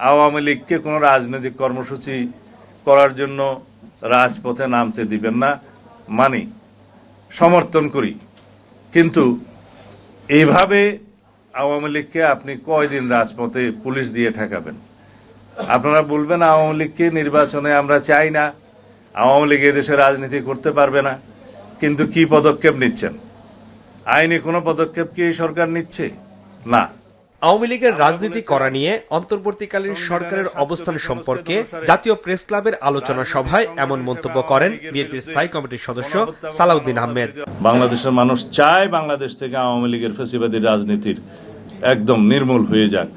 আওয়ামী লীগকে কোনো রাজনৈতিক কর্মসূচি করার জন্য রাজপথে নামতে দিবেন না, মানি, সমর্থন করি। কিন্তু এইভাবে আওয়ামী লীগকে আপনি কয়দিন রাজপথে পুলিশ দিয়ে ঠেকাবেন? আপনারা বলবেন আওয়ামী লীগকে নির্বাচনে আমরা চাই না, আওয়ামী লীগ এদেশে রাজনীতি করতে পারবে না, কিন্তু কি পদক্ষেপ নিচ্ছেন? আইনি কোনো পদক্ষেপ কি এই সরকার নিচ্ছে? না। আওয়ামী লীগের রাজনীতি করা নিয়ে অন্তর্বর্তীকালীন সরকারের অবস্থান সম্পর্কে জাতীয় প্রেস ক্লাবের আলোচনা সভায় এমন মন্তব্য করেন বিএনপির স্থায়ী কমিটির সদস্য সালাউদ্দিন আহমেদ। বাংলাদেশের মানুষ চায় বাংলাদেশ থেকে আওয়ামী লীগের ফ্যাসিবাদী রাজনীতির একদম নির্মূল হয়ে যাক,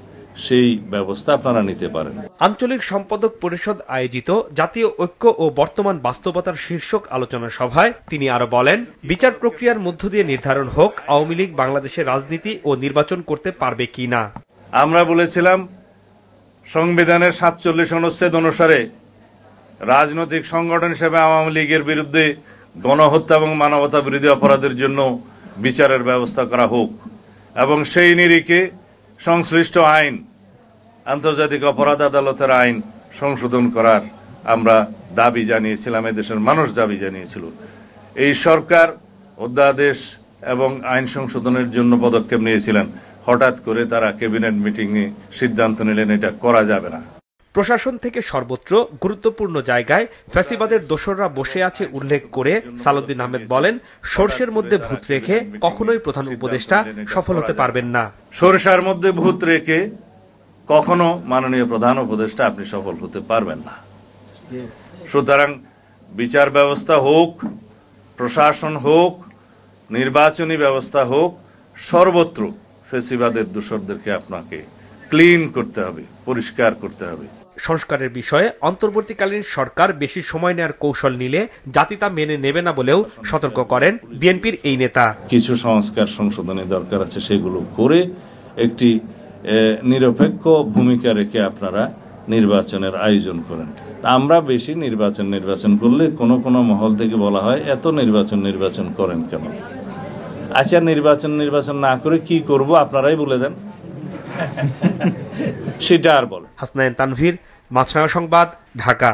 সেই ব্যবস্থা আপনারা নিতে পারেন। আঞ্চলিক সম্পাদক পরিষদ আয়োজিত জাতীয় ঐক্য ও বর্তমান বাস্তবতার শীর্ষক আলোচনা সভায় তিনি আরো বলেন, বিচার প্রক্রিয়ার মধ্য দিয়ে নির্ধারণ হোক আওয়ামী লীগ বাংলাদেশের রাজনীতি ও নির্বাচন করতে পারবে কিনা। আমরা বলেছিলাম সংবিধানের ৪৭ অনুচ্ছেদ অনুসারে রাজনৈতিক সংগঠন হিসেবে আওয়ামী লীগের বিরুদ্ধে গণহত্যা এবং মানবতা বিরোধী অপরাধের জন্য বিচারের ব্যবস্থা করা হোক এবং সেই নিরিখে সংশ্লিষ্ট আইন, আন্তর্জাতিক অপরাধ আদালতের আইন সংশোধন করার আমরা দাবি জানিয়েছিলাম, এদেশের মানুষ দাবি জানিয়েছিল। এই সরকার অধ্যাদেশ এবং আইন সংশোধনের জন্য পদক্ষেপ নিয়েছিলেন, হঠাৎ করে তারা ক্যাবিনেট মিটিংয়ে সিদ্ধান্ত নিলেন এটা করা যাবে না। প্রশাসন থেকে সর্বত্র গুরুত্বপূর্ণ জায়গায় ফ্যাসিবাদের দোসররা বসে আছে উল্লেখ করে সালাউদ্দিন আহমেদ বলেন, সরষের মধ্যে ভূত রেখে কখনোই প্রধান উপদেষ্টা সফল হতে পারবেন না। সরষার মধ্যে ভূত রেখে কখনো মাননীয় প্রধান উপদেষ্টা আপনি সফল হতে পারবেন না। সুতরাং বিচার ব্যবস্থা হোক, প্রশাসন হোক, নির্বাচনী ব্যবস্থা হোক, সর্বত্র ফ্যাসিবাদের দোসরদেরকে আপনাকে ক্লিন করতে হবে, পরিষ্কার করতে হবে। সংস্কারের বিষয়ে অন্তর্বর্তীকালীন সরকার বেশি সময় নেওয়ার কৌশল নিলে জাতি তা মেনে নেবে না বলেও সতর্ক করেন বিএনপির এই নেতা। কিছু সংস্কার সংশোধনের দরকার আছে, সেগুলো করে একটি নিরপেক্ষ ভূমিকা রেখে আপনারা নির্বাচনের আয়োজন করেন। আমরা বেশি নির্বাচন করলে কোনো মহল থেকে বলা হয় এত নির্বাচন করেন কেন? আচ্ছা, নির্বাচন না করে কি করব আপনারাই বলে দেন, সেটা আর বল। হাসনাইন তানভীর, মাছরাঙা সংবাদ, ঢাকা।